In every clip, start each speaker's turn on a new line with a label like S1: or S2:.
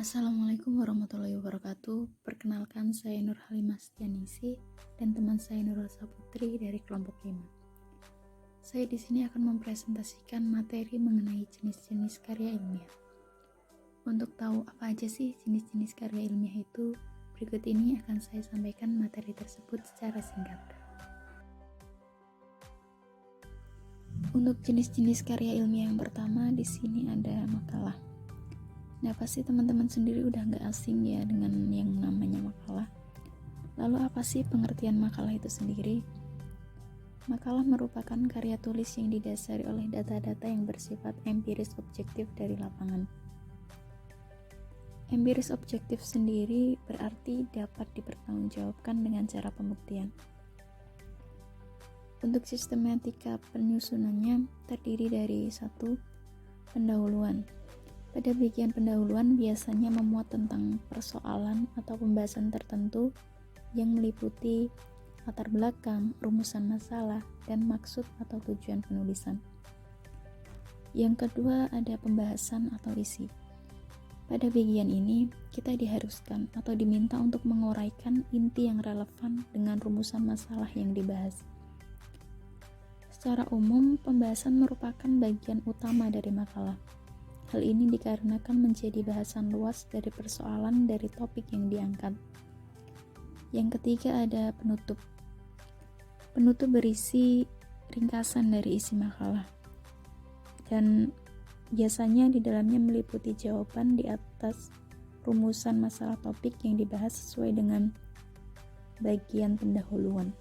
S1: Assalamualaikum warahmatullahi wabarakatuh. Perkenalkan, saya Nur Halimah Setianisi dan teman saya Nurul Saputri dari kelompok 5. Saya di sini akan mempresentasikan materi mengenai jenis-jenis karya ilmiah. Untuk tahu apa aja sih jenis-jenis karya ilmiah itu, berikut ini akan saya sampaikan materi tersebut secara singkat. Untuk jenis-jenis karya ilmiah yang pertama, di sini ada makalah. Nah, pasti teman-teman sendiri udah nggak asing ya dengan yang namanya makalah. Lalu apa sih pengertian makalah itu sendiri? Makalah merupakan karya tulis yang didasari oleh data-data yang bersifat empiris objektif dari lapangan. Empiris objektif sendiri berarti dapat dipertanggungjawabkan dengan cara pembuktian. Untuk sistematika penyusunannya terdiri dari 1. Pendahuluan. Pada bagian pendahuluan biasanya memuat tentang persoalan atau pembahasan tertentu yang meliputi latar belakang, rumusan masalah, dan maksud atau tujuan penulisan. Yang kedua ada pembahasan atau isi. Pada bagian ini, kita diharuskan atau diminta untuk menguraikan inti yang relevan dengan rumusan masalah yang dibahas. Secara umum, pembahasan merupakan bagian utama dari makalah. Hal ini dikarenakan menjadi bahasan luas dari persoalan dari topik yang diangkat. Yang ketiga ada penutup. Penutup berisi ringkasan dari isi makalah. Dan biasanya di dalamnya meliputi jawaban di atas rumusan masalah topik yang dibahas sesuai dengan bagian pendahuluan.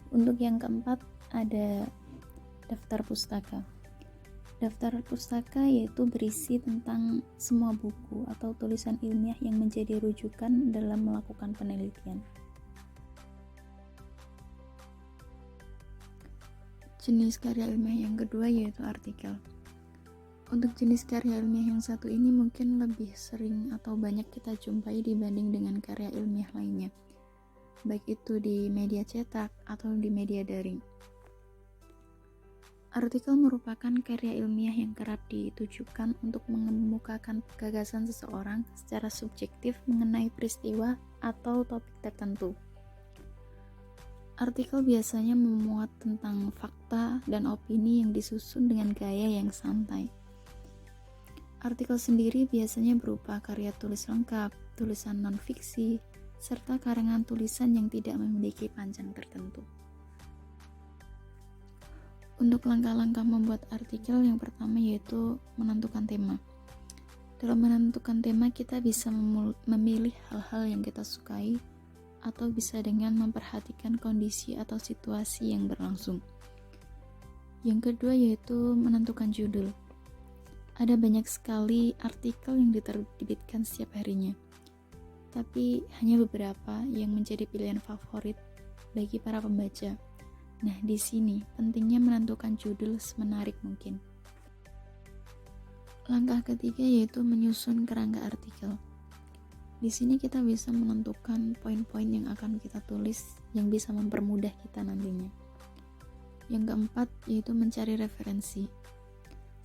S1: Untuk yang keempat ada daftar pustaka. Daftar pustaka yaitu berisi tentang semua buku atau tulisan ilmiah yang menjadi rujukan dalam melakukan penelitian. Jenis karya ilmiah yang kedua yaitu artikel. Untuk jenis karya ilmiah yang satu ini mungkin lebih sering atau banyak kita jumpai dibanding dengan karya ilmiah lainnya, baik itu di media cetak atau di media daring. Artikel merupakan karya ilmiah yang kerap ditujukan untuk mengemukakan gagasan seseorang secara subjektif mengenai peristiwa atau topik tertentu. Artikel biasanya memuat tentang fakta dan opini yang disusun dengan gaya yang santai. Artikel sendiri biasanya berupa karya tulis lengkap, tulisan non-fiksi, serta karangan tulisan yang tidak memiliki panjang tertentu. Untuk langkah-langkah membuat artikel yang pertama yaitu menentukan tema. Dalam menentukan tema kita bisa memilih hal-hal yang kita sukai atau bisa dengan memperhatikan kondisi atau situasi yang berlangsung. Yang kedua yaitu menentukan judul. Ada banyak sekali artikel yang diterbitkan setiap harinya, tapi hanya beberapa yang menjadi pilihan favorit bagi para pembaca. Nah, di sini pentingnya menentukan judul semenarik mungkin. Langkah ketiga yaitu menyusun kerangka artikel. Di sini kita bisa menentukan poin-poin yang akan kita tulis yang bisa mempermudah kita nantinya. Yang keempat yaitu mencari referensi.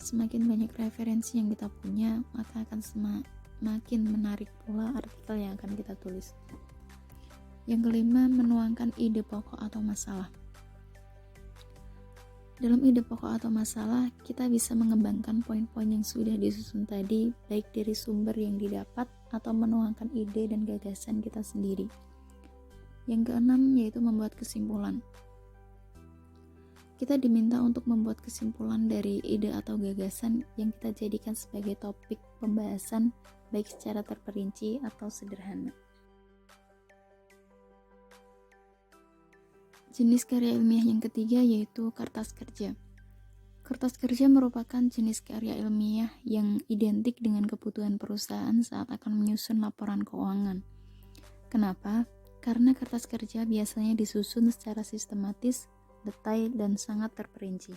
S1: Semakin banyak referensi yang kita punya, maka akan semakin menarik pula artikel yang akan kita tulis. Yang kelima, menuangkan ide pokok atau masalah. Dalam ide pokok atau masalah, kita bisa mengembangkan poin-poin yang sudah disusun tadi, baik dari sumber yang didapat atau menuangkan ide dan gagasan kita sendiri. Yang keenam yaitu membuat kesimpulan. Kita diminta untuk membuat kesimpulan dari ide atau gagasan yang kita jadikan sebagai topik pembahasan, baik secara terperinci atau sederhana. Jenis karya ilmiah yang ketiga yaitu kertas kerja. Kertas kerja merupakan jenis karya ilmiah yang identik dengan kebutuhan perusahaan saat akan menyusun laporan keuangan. Kenapa? Karena kertas kerja biasanya disusun secara sistematis, detail, dan sangat terperinci.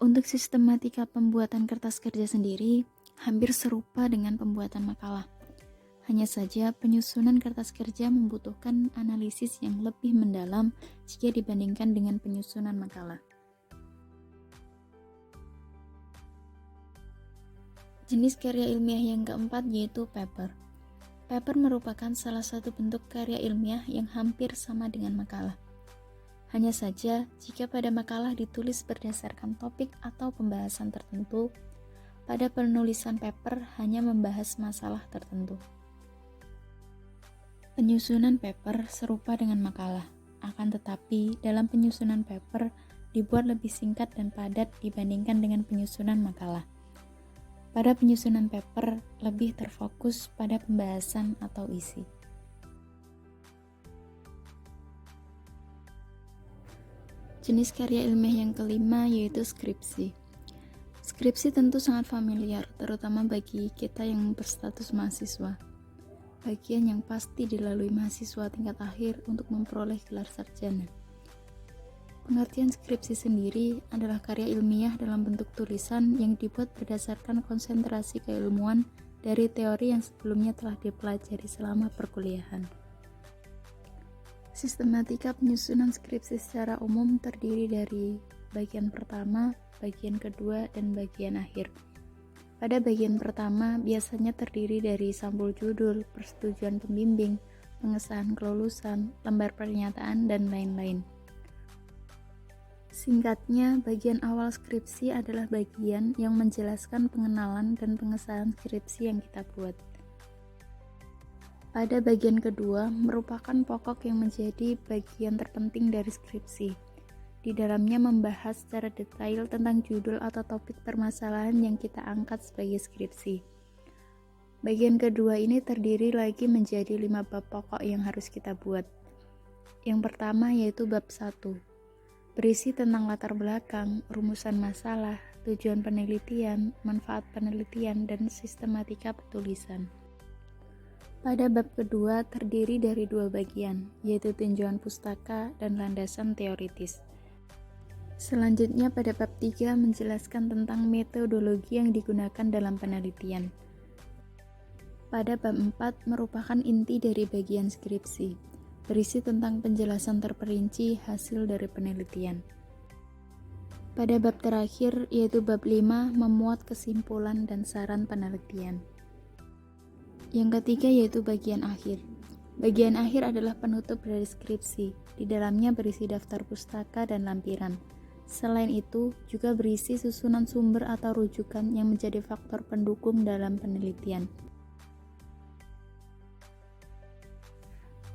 S1: Untuk sistematika pembuatan kertas kerja sendiri hampir serupa dengan pembuatan makalah. Hanya saja penyusunan kertas kerja membutuhkan analisis yang lebih mendalam jika dibandingkan dengan penyusunan makalah. Jenis karya ilmiah yang keempat yaitu paper. Paper merupakan salah satu bentuk karya ilmiah yang hampir sama dengan makalah. Hanya saja, jika pada makalah ditulis berdasarkan topik atau pembahasan tertentu, pada penulisan paper hanya membahas masalah tertentu. Penyusunan paper serupa dengan makalah, akan tetapi dalam penyusunan paper dibuat lebih singkat dan padat dibandingkan dengan penyusunan makalah. Pada penyusunan paper lebih terfokus pada pembahasan atau isi. Jenis karya ilmiah yang kelima yaitu skripsi. Skripsi tentu sangat familiar, terutama bagi kita yang berstatus mahasiswa. Bagian yang pasti dilalui mahasiswa tingkat akhir untuk memperoleh gelar sarjana. Pengertian skripsi sendiri adalah karya ilmiah dalam bentuk tulisan yang dibuat berdasarkan konsentrasi keilmuan dari teori yang sebelumnya telah dipelajari selama perkuliahan. Sistematika penyusunan skripsi secara umum terdiri dari bagian pertama, bagian kedua, dan bagian akhir. Pada bagian pertama biasanya terdiri dari sampul judul, persetujuan pembimbing, pengesahan kelulusan, lembar pernyataan, dan lain-lain. Singkatnya, bagian awal skripsi adalah bagian yang menjelaskan pengenalan dan pengesahan skripsi yang kita buat. Pada bagian kedua, merupakan pokok yang menjadi bagian terpenting dari skripsi. Di dalamnya membahas secara detail tentang judul atau topik permasalahan yang kita angkat sebagai skripsi. Bagian kedua ini terdiri lagi menjadi 5 bab pokok yang harus kita buat. Yang pertama yaitu bab 1. Berisi tentang latar belakang, rumusan masalah, tujuan penelitian, manfaat penelitian, dan sistematika penulisan. Pada bab kedua terdiri dari 2 bagian, yaitu tinjauan pustaka dan landasan teoritis. Selanjutnya pada bab 3 menjelaskan tentang metodologi yang digunakan dalam penelitian. Pada bab 4 merupakan inti dari bagian skripsi. Berisi tentang penjelasan terperinci hasil dari penelitian. Pada bab terakhir, yaitu bab 5, memuat kesimpulan dan saran penelitian. Yang ketiga yaitu bagian akhir. Bagian akhir adalah penutup dari skripsi. Di dalamnya berisi daftar pustaka dan lampiran. Selain itu, juga berisi susunan sumber atau rujukan yang menjadi faktor pendukung dalam penelitian.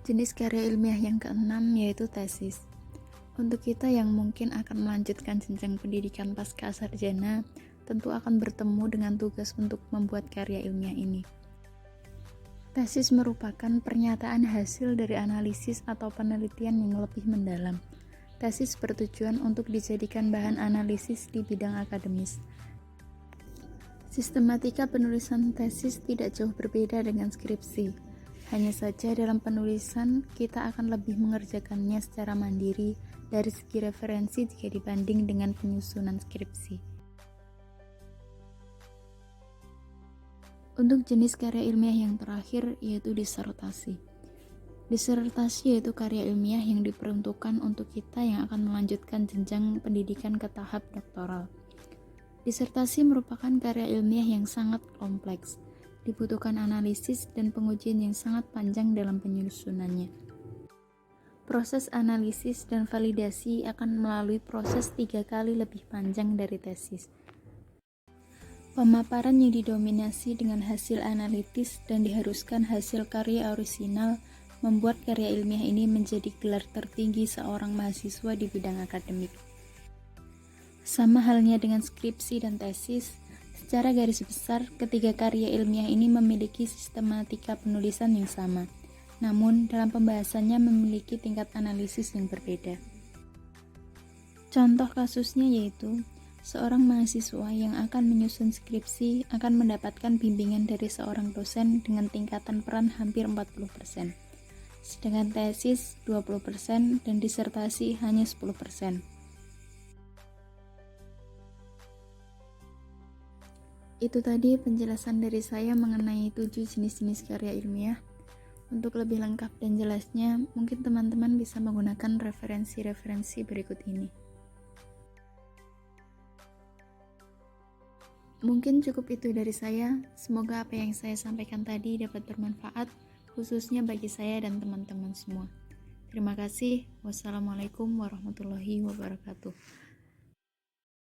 S1: Jenis karya ilmiah yang keenam yaitu tesis. Untuk kita yang mungkin akan melanjutkan jenjang pendidikan pasca sarjana, tentu akan bertemu dengan tugas untuk membuat karya ilmiah ini. Tesis merupakan pernyataan hasil dari analisis atau penelitian yang lebih mendalam. Tesis bertujuan untuk dijadikan bahan analisis di bidang akademis. Sistematika penulisan tesis tidak jauh berbeda dengan skripsi. Hanya saja dalam penulisan kita akan lebih mengerjakannya secara mandiri dari segi referensi jika dibanding dengan penyusunan skripsi. Untuk jenis karya ilmiah yang terakhir yaitu disertasi. Disertasi yaitu karya ilmiah yang diperuntukkan untuk kita yang akan melanjutkan jenjang pendidikan ke tahap doktoral. Disertasi merupakan karya ilmiah yang sangat kompleks. Dibutuhkan analisis dan pengujian yang sangat panjang dalam penyusunannya. Proses analisis dan validasi akan melalui proses 3 kali lebih panjang dari tesis. Pemaparan yang didominasi dengan hasil analitis dan diharuskan hasil karya orisinal membuat karya ilmiah ini menjadi gelar tertinggi seorang mahasiswa di bidang akademik. Sama halnya dengan skripsi dan tesis, secara garis besar, ketiga karya ilmiah ini memiliki sistematika penulisan yang sama, namun dalam pembahasannya memiliki tingkat analisis yang berbeda. Contoh kasusnya yaitu, seorang mahasiswa yang akan menyusun skripsi akan mendapatkan bimbingan dari seorang dosen dengan tingkatan peran hampir 40%, sedangkan tesis 20% dan disertasi hanya 10%. Itu tadi penjelasan dari saya mengenai 7 jenis-jenis karya ilmiah. Untuk lebih lengkap dan jelasnya, mungkin teman-teman bisa menggunakan referensi-referensi berikut ini. Mungkin cukup itu dari saya. Semoga apa yang saya sampaikan tadi dapat bermanfaat, khususnya bagi saya dan teman-teman semua. Terima kasih. Wassalamualaikum warahmatullahi wabarakatuh.